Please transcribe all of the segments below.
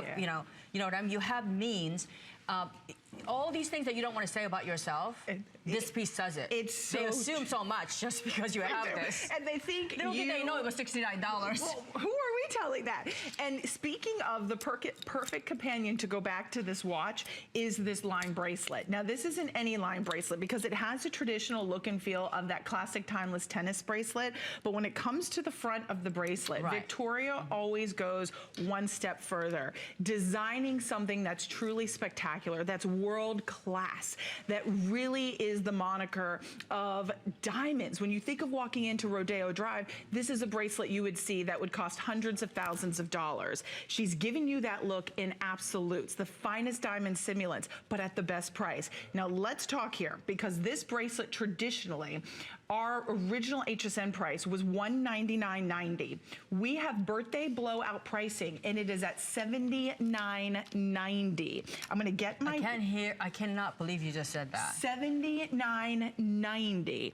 have, you know what I mean? You have means. All these things that you don't want to say about yourself, this piece says it. They assume so much just because you have this. And they think they don't think they know it was $69. Well, who are we telling that? And speaking of the perfect companion to go back to this watch is this line bracelet. Now, this isn't any line bracelet because it has a traditional look and feel of that classic timeless tennis bracelet. But when it comes to the front of the bracelet, Victoria always goes one step further, designing something that's truly spectacular, that's world class, that really is the moniker of diamonds. When you think of walking into Rodeo Drive, this is a bracelet you would see that would cost hundreds of thousands of dollars. She's giving you that look in absolutes, the finest diamond simulants, but at the best price. Now let's talk here, because this bracelet traditionally, our original HSN price was $199.90. We have birthday blowout pricing, and it is at $79.90. I'm gonna get my... I cannot believe you just said that. $79.90.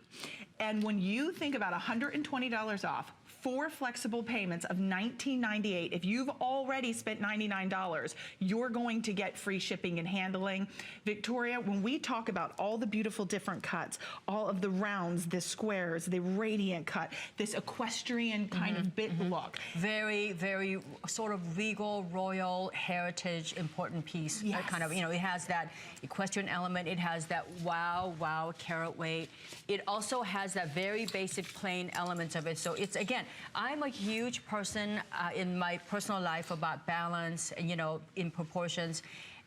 And when you think about $120 off, 4 flexible payments of $19.98. If you've already spent $99, you're going to get free shipping and handling. Victoria, when we talk about all the beautiful different cuts, all of the rounds, the squares, the radiant cut, this equestrian kind of bit look. Very, very sort of regal, royal, heritage, important piece. Kind of, you know, it has that equestrian element. It has that wow, carat weight. It also has that very basic plain elements of it. So it's, again, I'm a huge person in my personal life about balance and, you know, in proportions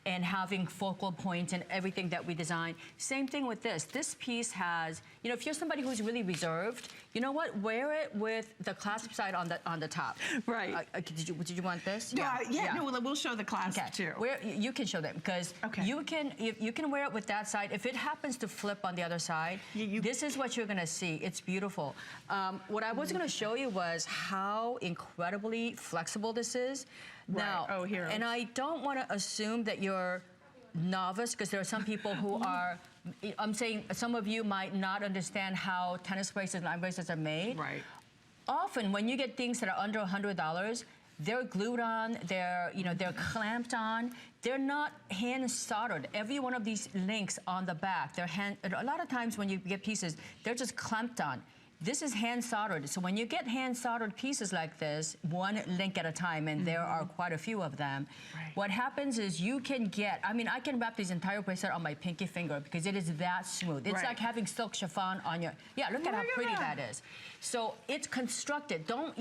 and having focal points and everything that we design. Same thing with this. This piece has, you know, if you're somebody who's really reserved, you know what? Wear it with the clasp side on the top. Right. Did you want this? Yeah. No, we'll show the clasp too. You can show them because you can wear it with that side. If it happens to flip on the other side, this is what you're gonna see. It's beautiful. What I was gonna show you was how incredibly flexible this is. Now, here. And I don't want to assume that you're novice, because there are some people who are, I'm saying some of you might not understand how tennis bracelets and line bracelets are made. Right. Often when you get things that are under $100, they're glued on, they're clamped on. They're not hand soldered. Every one of these links on the back, a lot of times when you get pieces, they're just clamped on. This is hand soldered. So when you get hand soldered pieces like this, one link at a time, and there are quite a few of them, what happens is you can get, I mean, I can wrap this entire bracelet on my pinky finger because it is that smooth. It's like having silk chiffon on your, look at how pretty that is. So it's constructed. Don't,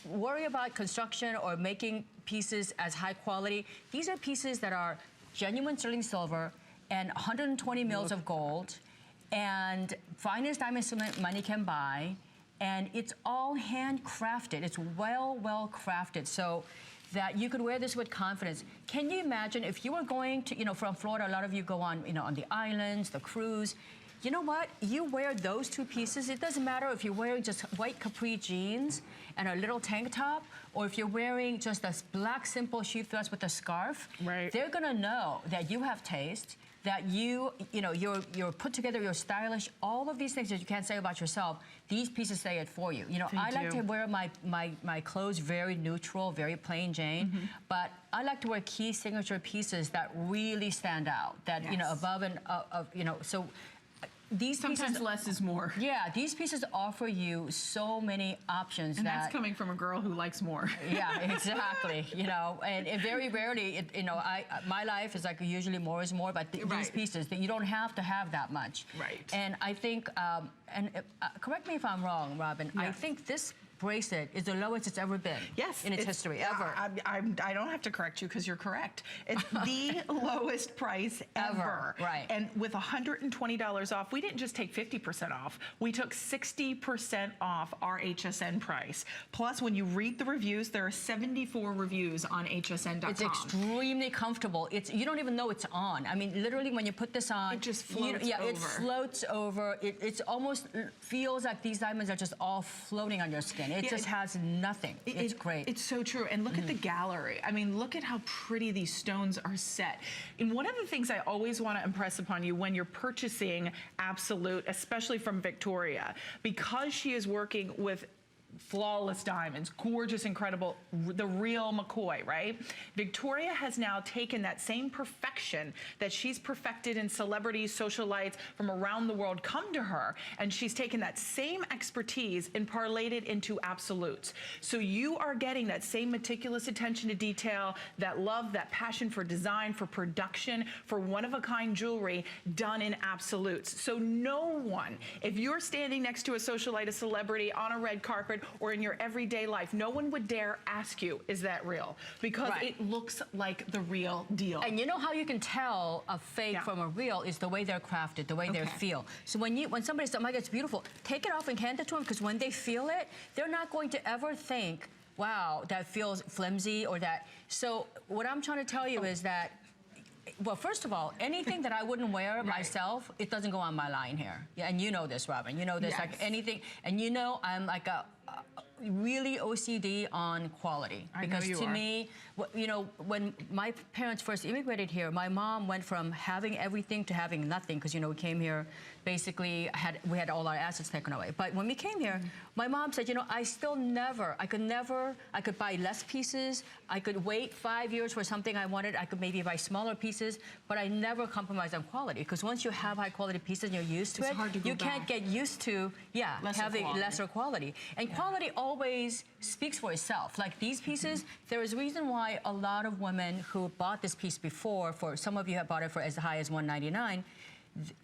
worry about construction or making pieces as high quality. These are pieces that are genuine sterling silver and 120 mils of gold, and finest diamond cement money can buy, and it's all handcrafted. It's well crafted, so that you could wear this with confidence. Can you imagine if you were going to, from Florida, a lot of you go on, on the islands, the cruise. You know what? You wear those two pieces. It doesn't matter if you're wearing just white capri jeans and a little tank top, or if you're wearing just a black simple sheath dress with a scarf. Right. They're gonna know that you have taste, that you're put together, you're stylish, all of these things that you can't say about yourself, these pieces say it for you. I like to wear my clothes very neutral, very plain Jane, but I like to wear key signature pieces that really stand out, that, above and, so these sometimes pieces, less is more. Yeah, these pieces offer you so many options. And that's coming from a girl who likes more. Yeah, exactly. And very rarely, my life is like usually more is more, but these pieces, that you don't have to have that much. Right. And I think, correct me if I'm wrong, Robin, I think this bracelet is the lowest it's ever been in its history, ever. I don't have to correct you because you're correct. It's the lowest price ever. Right. And with $120 off, we didn't just take 50% off. We took 60% off our HSN price. Plus, when you read the reviews, there are 74 reviews on hsn.com. It's extremely comfortable. You don't even know it's on. I mean, literally, when you put this on, it just floats over. It floats over. It's almost feels like these diamonds are just all floating on your skin. It just has nothing. It's great. It's so true. And look at the gallery. I mean, look at how pretty these stones are set. And one of the things I always want to impress upon you when you're purchasing Absolute, especially from Victoria, because she is working with flawless diamonds, gorgeous, incredible, the real McCoy, right? Victoria has now taken that same perfection that she's perfected in celebrities, socialites from around the world come to her, and she's taken that same expertise and parlayed it into absolutes. So you are getting that same meticulous attention to detail, that love, that passion for design, for production, for one-of-a-kind jewelry done in absolutes. So no one, if you're standing next to a socialite, a celebrity on a red carpet, or in your everyday life, no one would dare ask you, is that real? Because it looks like the real deal. And you know how you can tell a fake from a real is the way they're crafted, the way they feel. So when somebody says, oh my God, it's beautiful, take it off and hand it to them, because when they feel it, they're not going to ever think, wow, that feels flimsy or that. So what I'm trying to tell you is that, well, first of all, anything that I wouldn't wear myself, it doesn't go on my line here. Yeah, and you know this, Robin. You know this, like anything. And you know I'm like a really OCD on quality. Because to me, you know, when my parents first immigrated here, my mom went from having everything to having nothing, because, you know, we came here, basically, we had all our assets taken away. But when we came here, my mom said, you know, I could buy less pieces, I could wait 5 years for something I wanted, I could maybe buy smaller pieces, but I never compromised on quality, because once you have high quality pieces and you're used to it, you can't get used to, having lesser quality. And quality always speaks for itself. Like these pieces, there is a reason why a lot of women who bought this piece before, for some of you have bought it for as high as $199,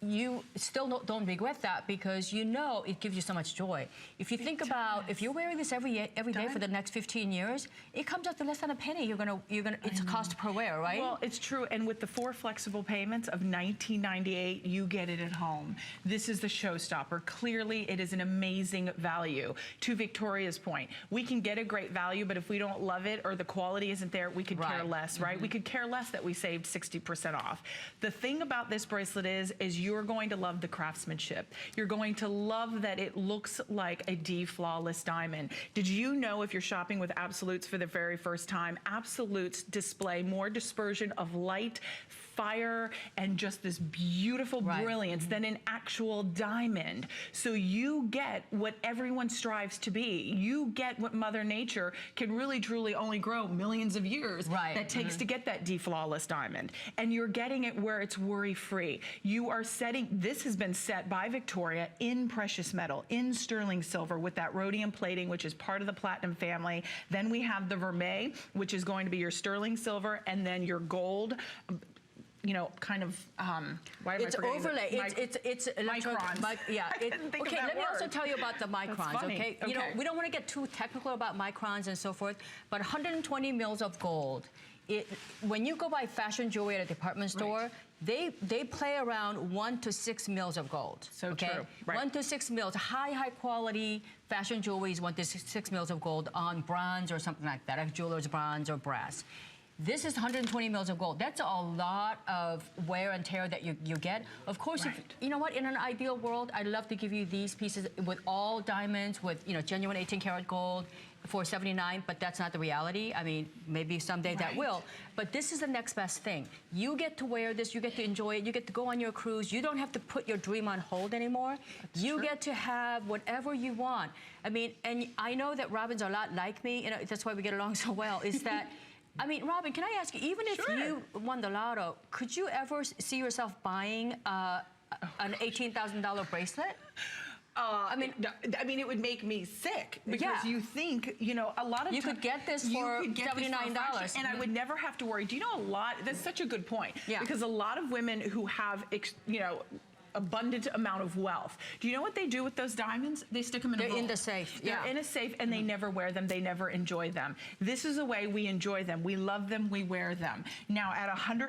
you still don't regret that, because you know it gives you so much joy. If you think about, if you're wearing this every day for the next 15 years, it comes out to less than a penny. It's a cost per wear, right? Well, it's true. And with the 4 flexible payments of $19.98, you get it at home. This is the showstopper. Clearly, it is an amazing value. To Victoria's point, we can get a great value, but if we don't love it or the quality isn't there, we could care less, right? We could care less that we saved 60% off. The thing about this bracelet is you're going to love the craftsmanship. You're going to love that it looks like a flawless diamond. Did you know, if you're shopping with absolutes for the very first time, absolutes display more dispersion of light, fire, and just this beautiful brilliance than an actual diamond. So you get what everyone strives to be. You get what Mother Nature can really truly only grow millions of years that takes to get that flawless diamond. And you're getting it where it's worry-free. You are setting, this has been set by Victoria in precious metal, in sterling silver, with that rhodium plating, which is part of the platinum family. Then we have the vermeil, which is going to be your sterling silver, and then your gold, you know, kind of, why am it's I forgetting overlay. It's microns. Okay, let me also tell you about the microns, okay? You know, we don't want to get too technical about microns and so forth, but 120 mils of gold. When you go buy fashion jewelry at a department store, they play around 1 to 6 mils of gold. So true. 1 to 6 mils. High quality fashion jewelry is 1 to 6 mils of gold on bronze or something like that, like jeweler's bronze or brass. This is 120 mils of gold. That's a lot of wear and tear that you get. Of course, you know what? In an ideal world, I'd love to give you these pieces with all diamonds, with, you know, genuine 18-karat gold for $79, but that's not the reality. I mean, maybe someday that will. But this is the next best thing. You get to wear this, you get to enjoy it, you get to go on your cruise. You don't have to put your dream on hold anymore. You get to have whatever you want. I mean, and I know that Robin's a lot like me, you know, that's why we get along so well, is that, I mean, Robin, can I ask you, even if you won the lotto, could you ever see yourself buying an $18,000 bracelet? I mean, it would make me sick, because you think, you know, a lot of times you could get this for $79, and I would never have to worry. Do you know, that's such a good point, because a lot of women who have, you know, abundant amount of wealth. Do you know what they do with those diamonds? They stick them in a vault. In the safe. They're in a safe, and they never wear them. They never enjoy them. This is a way we enjoy them. We love them. We wear them. Now, at $100.